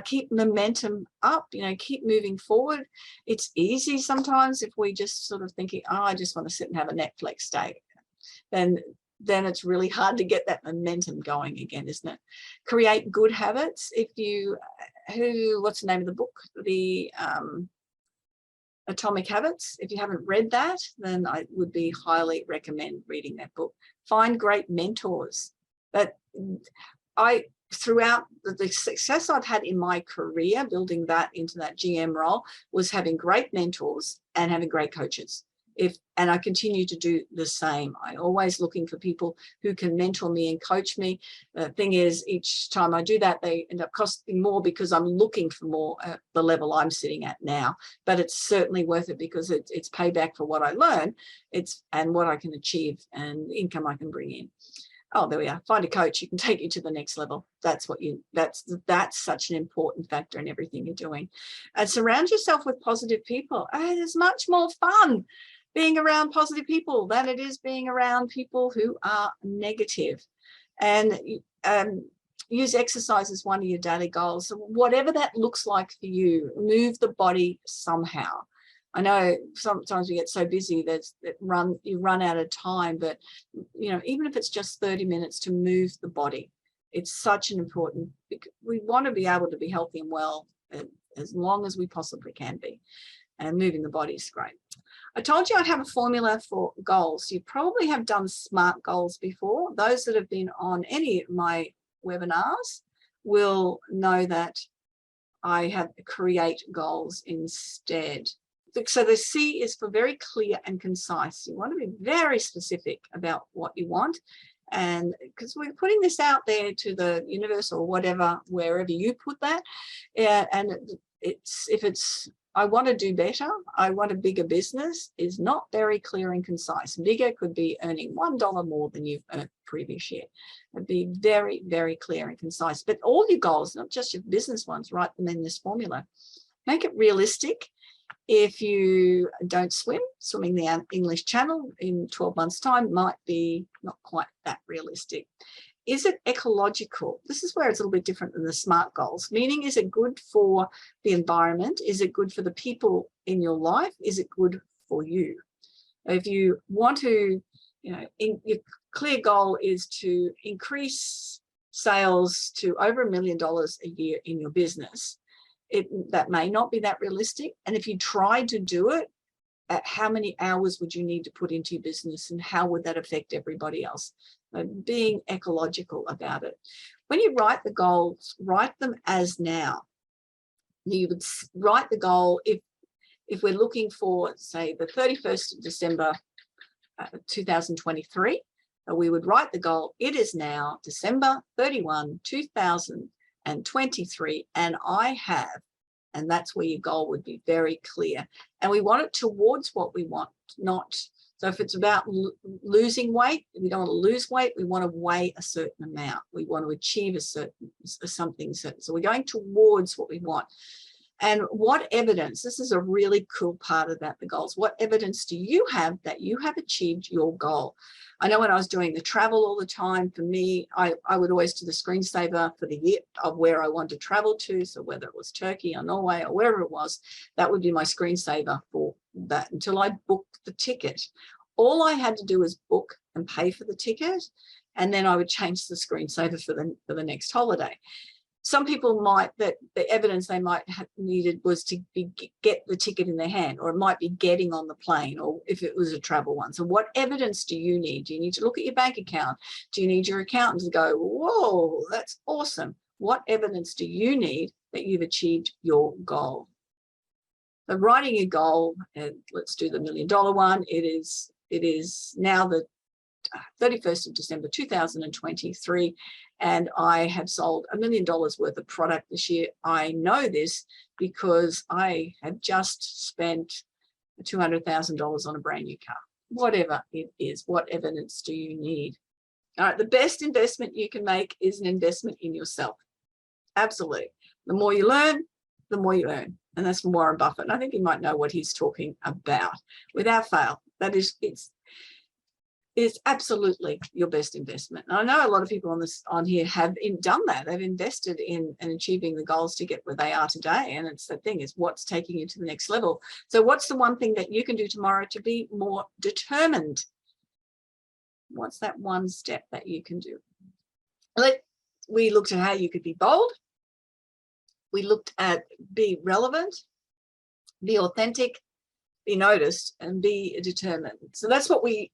Keep momentum up, keep moving forward. It's easy sometimes if we just sort of thinking, oh, I just want to sit and have a Netflix day. Then it's really hard to get that momentum going again, isn't it? Create good habits. What's the name of the book? The Atomic Habits. If you haven't read that, then I would be highly recommend reading that book. Find great mentors. Throughout the success I've had in my career, building that into that GM role, was having great mentors and having great coaches. And I continue to do the same. I'm always looking for people who can mentor me and coach me. The thing is, each time I do that, they end up costing more because I'm looking for more at the level I'm sitting at now. But it's certainly worth it because it's payback for what I learn, and what I can achieve and income I can bring in. Oh, there we are. Find a coach who can take you to the next level. That's such an important factor in everything you're doing. And surround yourself with positive people. It is much more fun being around positive people than it is being around people who are negative. And use exercise as one of your daily goals. So whatever that looks like for you, move the body somehow. I know sometimes we get so busy that you run out of time, but even if it's just 30 minutes to move the body, it's such an important, we want to be able to be healthy and well as long as we possibly can be, and moving the body is great. I told you I'd have a formula for goals. You probably have done SMART goals before. Those that have been on any of my webinars will know that I have create goals instead. So the C is for very clear and concise. You want to be very specific about what you want. And because we're putting this out there to the universe or whatever, wherever you put that. And I want to do better, I want a bigger business, is not very clear and concise. Bigger could be earning $1 more than you've earned previous year. It'd be very, very clear and concise. But all your goals, not just your business ones, write them in this formula. Make it realistic. If you don't swim, swimming the English Channel in 12 months' time might be not quite that realistic. Is it ecological? This is where it's a little bit different than the SMART goals, meaning is it good for the environment? Is it good for the people in your life? Is it good for you? If you want to, your clear goal is to increase sales to over $1 million a year in your business, that may not be that realistic. And if you tried to do it, how many hours would you need to put into your business, and how would that affect everybody else? Being ecological about it. When you write the goals, write them as now. You would write the goal if we're looking for, say, the 31st of December 2023, we would write the goal, it is now December 31, 2023, and I have, and that's where your goal would be very clear. And we want it towards what we want, not, so if it's about losing weight, we don't want to lose weight, we want to weigh a certain amount. We want to achieve something certain. So we're going towards what we want. And what evidence, this is a really cool part about the goals, what evidence do you have that you have achieved your goal? I know when I was doing the travel all the time, for me, I would always do the screensaver for the year of where I wanted to travel to. So whether it was Turkey or Norway or wherever it was, that would be my screensaver for that until I booked the ticket. All I had to do was book and pay for the ticket, and then I would change the screensaver for the next holiday. Some people might, that the evidence they might have needed was to get the ticket in their hand, or it might be getting on the plane, or if it was a travel one. So what evidence do you need? Do you need to look at your bank account? Do you need your accountant to go, whoa, that's awesome? What evidence do you need that you've achieved your goal? So writing a goal, and let's do the $1 million one. It is now the 31st of December 2023, and I have sold $1 million worth of product this year. I know this because I have just spent $200,000 on a brand new car. Whatever it is, what evidence do you need? All right, the best investment you can make is an investment in yourself. Absolutely. The more you learn, the more you earn. And that's from Warren Buffett. And I think you might know what he's talking about. Without fail, that is, it's absolutely your best investment. And I know a lot of people on here have done that. They've invested in achieving the goals to get where they are today. And it's the thing is, what's taking you to the next level? So what's the one thing that you can do tomorrow to be more determined? What's that one step that you can do? We looked at how you could be bold. We looked at be relevant, be authentic, be noticed, and be determined. So that's what we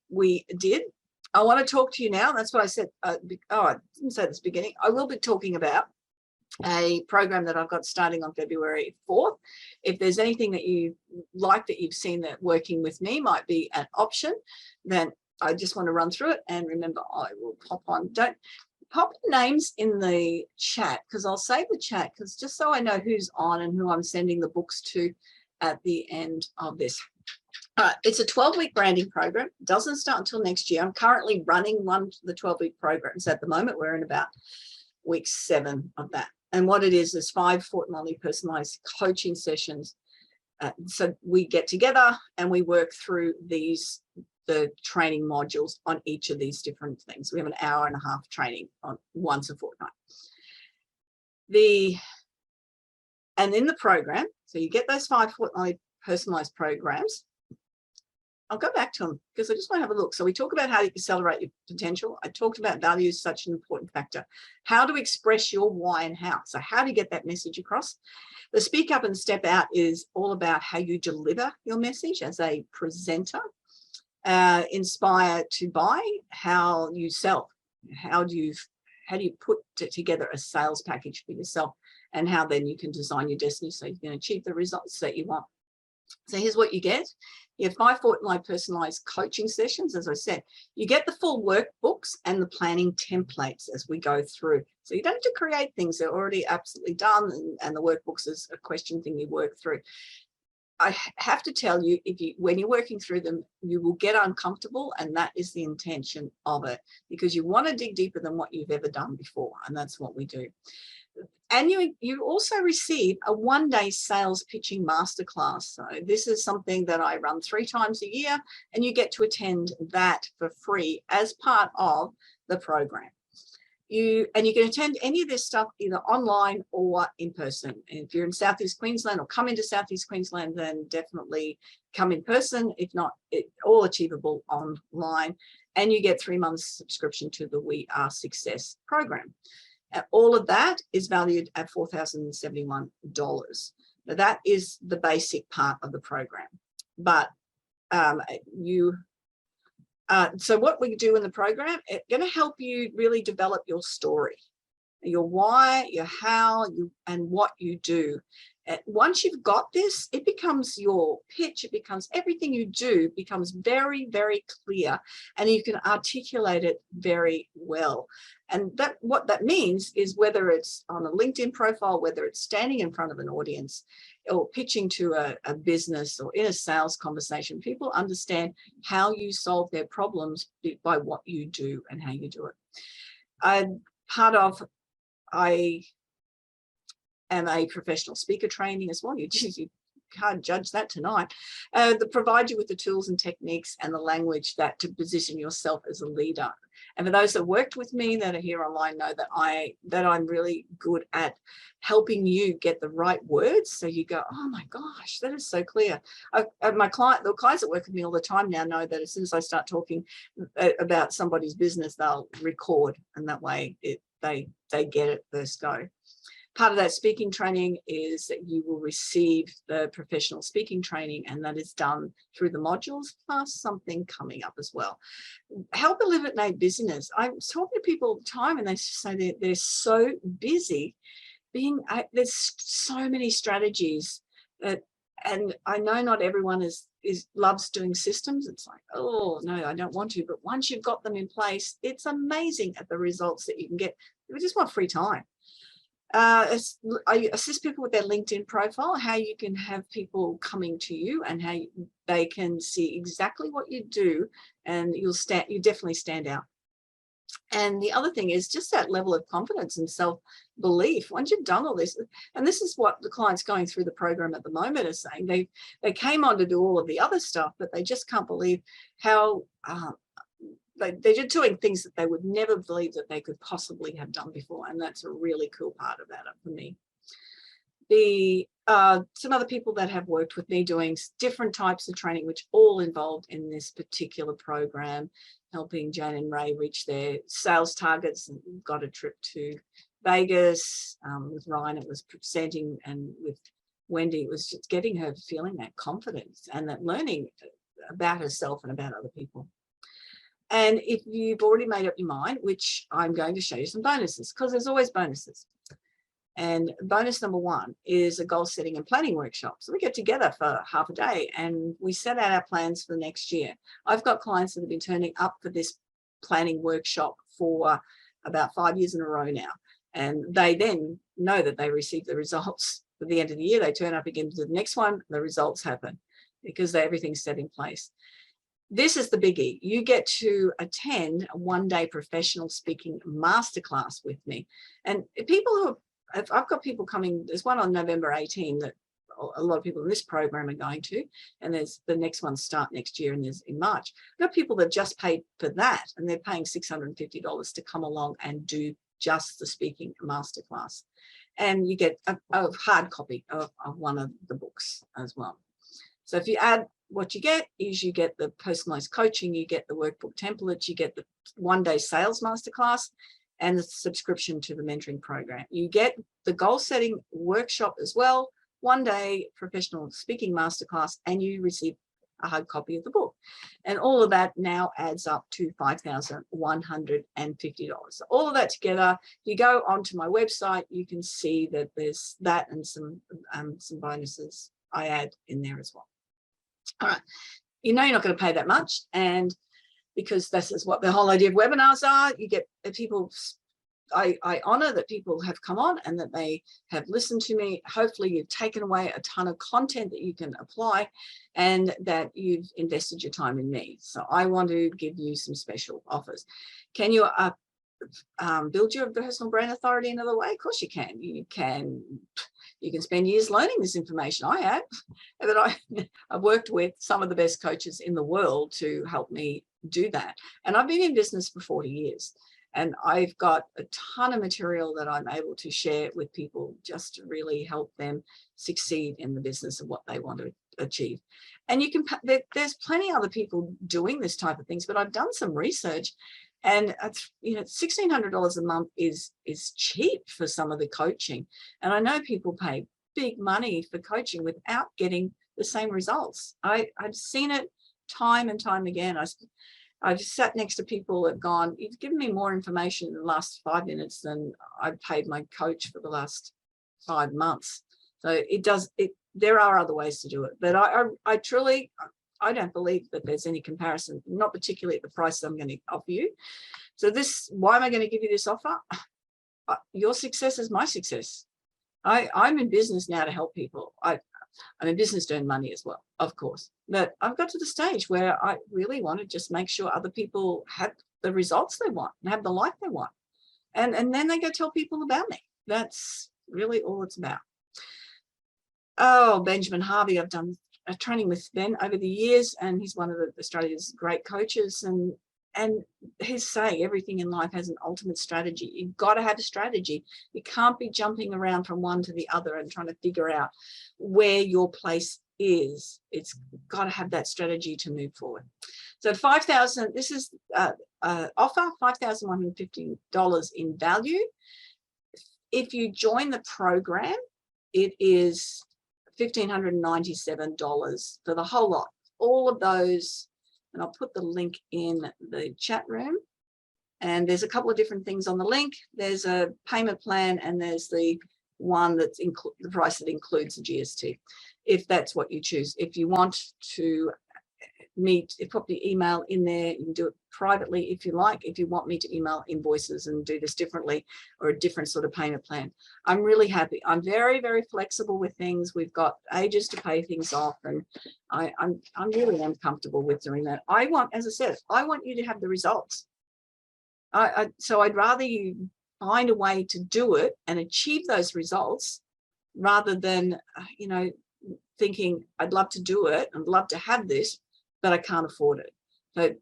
did. I want to talk to you now. That's what I said. I didn't say this at the beginning. I will be talking about a program that I've got starting on February 4th. If there's anything that you like that you've seen that working with me might be an option, then I just want to run through it. And remember, I will pop on. Don't pop names in the chat, because I'll save the chat, because just so I know who's on and who I'm sending the books to at the end of this. It's a 12-week branding program. It doesn't start until next year. I'm currently running one of the 12-week programs at the moment. We're in about week 7 of that. And what it is 5 fortnightly personalized coaching sessions. So we get together and we work through the training modules on each of these different things. We have an hour and a half training on once a fortnight. And in the program, so you get those 5 fortnightly personalized programs. I'll go back to them because I just want to have a look. So we talk about how you accelerate your potential. I talked about values, such an important factor. How to express your why and how. So how do you get that message across? The speak up and step out is all about how you deliver your message as a presenter. Inspire to buy, how you sell. How do you put together a sales package for yourself, and how then you can design your destiny so you can achieve the results that you want. So here's what you get. You have 5 fortnightly personalized coaching sessions. As I said, you get the full workbooks and the planning templates as we go through. So you don't have to create things. They're already absolutely done, and the workbooks is a question thing you work through. I have to tell you, when you're working through them, you will get uncomfortable, and that is the intention of it, because you want to dig deeper than what you've ever done before, and that's what we do. And you also receive a 1-day sales pitching masterclass. So this is something that I run 3 times a year, and you get to attend that for free as part of the program. You can attend any of this stuff either online or in person. And if you're in Southeast Queensland or come into Southeast Queensland, then definitely come in person. If not, it's all achievable online. And you get 3 months subscription to the We Are Success program. All of that is valued at $4,071. Now, that is the basic part of the program. But so what we do in the program, it's going to help you really develop your story, your why, your how, and what you do. Once you've got this, it becomes your pitch. It becomes everything you do becomes very, very clear, and you can articulate it very well. And what that means is whether it's on a LinkedIn profile, whether it's standing in front of an audience or pitching to a business or in a sales conversation, people understand how you solve their problems by what you do and how you do it. I am a professional speaker training as well. You can't judge that tonight. That provide you with the tools and techniques and the language to position yourself as a leader. And for those that worked with me that are here online know that I'm really good at helping you get the right words. So you go, oh my gosh, that is so clear. The clients that work with me all the time now know that as soon as I start talking about somebody's business, they'll record, and that way they get it first go. Part of that speaking training is that you will receive the professional speaking training, and that is done through the modules, plus something coming up as well. Help eliminate busyness. I'm talking to people all the time, and they say they're so busy. There's so many strategies and I know not everyone loves doing systems. It's like, oh no, I don't want to. But once you've got them in place, it's amazing at the results that you can get. We just want free time. I assist people with their LinkedIn profile, how you can have people coming to you and how they can see exactly what you do, and you definitely stand out. And the other thing is just that level of confidence and self-belief. Once you've done all this, and this is what the clients going through the program at the moment are saying, they came on to do all of the other stuff, but they just can't believe how they're just doing things that they would never believe that they could possibly have done before. And that's a really cool part about it for me. Some other people that have worked with me doing different types of training, which all involved in this particular program, helping Jane and Ray reach their sales targets. And got a trip to Vegas with Ryan. It was presenting, and with Wendy, it was just getting her feeling that confidence and that learning about herself and about other people. And if you've already made up your mind, which I'm going to show you some bonuses, because there's always bonuses. And bonus number 1 is a goal setting and planning workshop. So we get together for half a day and we set out our plans for the next year. I've got clients that have been turning up for this planning workshop for about 5 years in a row now. And they then know that they receive the results at the end of the year. They turn up again to the next one, the results happen because everything's set in place. This is the biggie. You get to attend a 1-day professional speaking masterclass with me. And I've got people coming, there's one on November 18 that a lot of people in this program are going to, and there's the next one start next year, and there's in March. I've got people that just paid for that, and they're paying $650 to come along and do just the speaking masterclass. And you get a hard copy of one of the books as well. So if you add, what you get is you get the personalized coaching, you get the workbook templates, you get the 1-day sales masterclass, and the subscription to the mentoring program. You get the goal setting workshop as well, 1-day professional speaking masterclass, and you receive a hard copy of the book. And all of that now adds up to $5,150. So all of that together, you go onto my website, you can see that there's that and some bonuses I add in there as well. All right, you're not going to pay that much, and because this is what the whole idea of webinars are, you get people. I honor that people have come on and that they have listened to me. Hopefully you've taken away a ton of content that you can apply, and that you've invested your time in me. So I want to give you some special offers. Can you build your personal brand authority another way? Of course you can. You can spend years learning this information. I have, but I've worked with some of the best coaches in the world to help me do that. And I've been in business for 40 years. And I've got a ton of material that I'm able to share with people just to really help them succeed in the business of what they want to achieve. And there's plenty of other people doing this type of things, but I've done some research. And it's, $1,600 a month is cheap for some of the coaching. And I know people pay big money for coaching without getting the same results. I've seen it time and time again. I've sat next to people that have gone, you've given me more information in the last 5 minutes than I've paid my coach for the last 5 months. So there are other ways to do it. But I truly, I don't believe that there's any comparison, not particularly at the price I'm going to offer you. So why am I going to give you this offer? Your success is my success. I'm in business now to help people. I'm in business to earn money as well, of course. But I've got to the stage where I really want to just make sure other people have the results they want and have the life they want. And then they go tell people about me. That's really all it's about. Oh, Benjamin Harvey, I've done a training with Ben over the years, and he's one of Australia's great coaches. And he's saying everything in life has an ultimate strategy. You've got to have a strategy. You can't be jumping around from one to the other and trying to figure out where your place is. It's got to have that strategy to move forward. So 5,000, this is offer $5,150 in value. If you join the program, it is $1,597 for the whole lot. All of those, and I'll put the link in the chat room. And there's a couple of different things on the link. There's a payment plan, and there's the one that's the price that includes the GST, if that's what you choose. If you want to meet, put the email in there. You can do it privately if you like. If you want me to email invoices and do this differently, or a different sort of payment plan, I'm really happy. I'm very, very flexible with things. We've got ages to pay things off, and I'm really comfortable with doing that. As I said, I want you to have the results. So I'd rather you find a way to do it and achieve those results, rather than thinking I'd love to do it and love to have this, but I can't afford it. So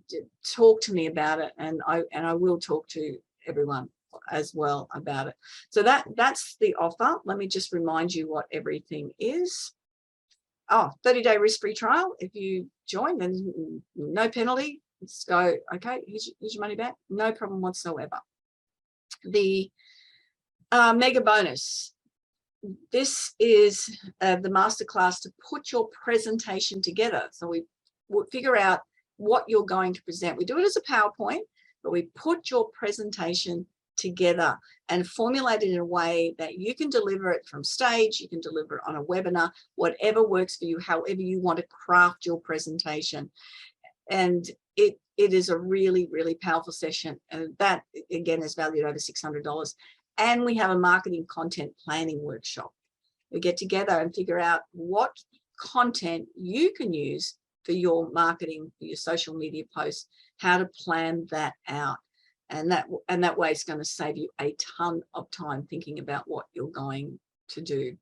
talk to me about it, and I will talk to everyone as well about it. So that's the offer. Let me just remind you what everything is. 30-day risk-free trial. If you join, then no penalty. Let's go, okay, here's your money back. No problem whatsoever. The mega bonus. This is the masterclass to put your presentation together. So we figure out what you're going to present. We do it as a PowerPoint, but we put your presentation together and formulate it in a way that you can deliver it from stage, you can deliver it on a webinar, whatever works for you, however you want to craft your presentation. And it is a really, really powerful session. And that, again, is valued over $600. And we have a marketing content planning workshop. We get together and figure out what content you can use for your marketing, for your social media posts, how to plan that out. And that way it's going to save you a ton of time thinking about what you're going to do.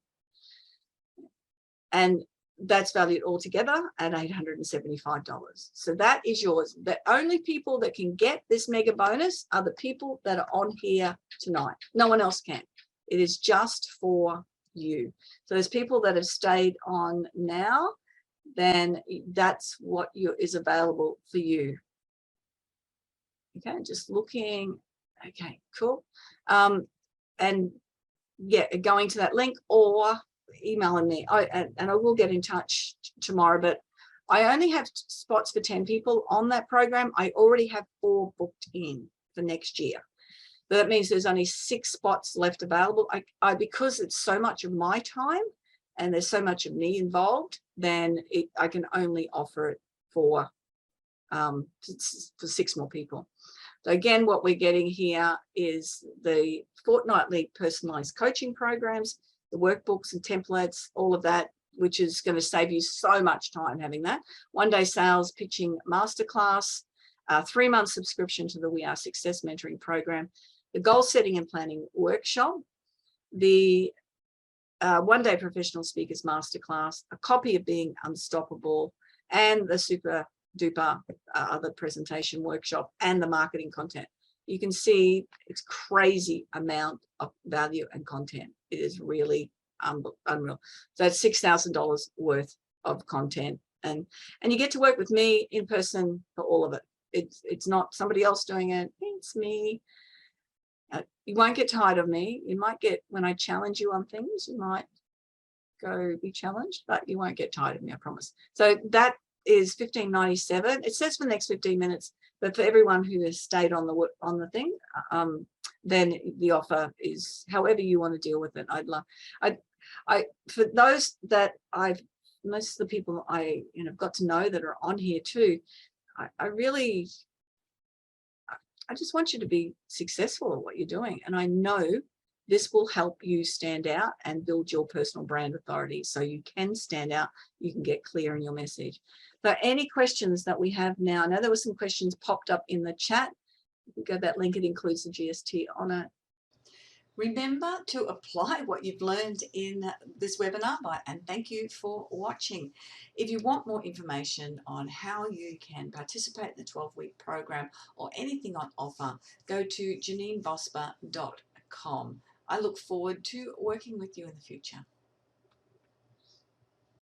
And that's valued altogether at $875. So that is yours. The only people that can get this mega bonus are the people that are on here tonight. No one else can. It is just for you. So there's people that have stayed on now, then that's what is available for you. Okay, just looking. Okay, cool. And yeah, going to that link or emailing me. And I will get in touch tomorrow, but I only have spots for 10 people on that program. I already have 4 booked in for next year. But that means there's only 6 spots left available. Because it's so much of my time and there's so much of me involved, then I can only offer it for 6 more people. So again, what we're getting here is the fortnightly personalized coaching programs, the workbooks and templates, all of that, which is going to save you so much time having that. 1-day sales pitching masterclass, 3-month subscription to the We Are Success mentoring program, the goal setting and planning workshop, the 1-day professional speakers masterclass, a copy of Being Unstoppable, and the super duper other presentation workshop, and the marketing content. You can see it's crazy amount of value and content. It is really unreal. So it's $6,000 worth of content, and you get to work with me in person for all of it. It's not somebody else doing it. It's me. You won't get tired of me. You might get, when I challenge you on things, you might go be challenged, but you won't get tired of me, I promise. So that is $15.97. It says for the next 15 minutes, but for everyone who has stayed on the thing, then the offer is however you want to deal with it. For those that most of the people I got to know that are on here too, I just want you to be successful at what you're doing. And I know this will help you stand out and build your personal brand authority so you can stand out, you can get clear in your message. So any questions that we have now? I know there were some questions popped up in the chat. If you go to that link, it includes the GST on it. Remember to apply what you've learned in this webinar, and thank you for watching. If you want more information on how you can participate in the 12-week program or anything on offer, go to janinebosper.com. I look forward to working with you in the future.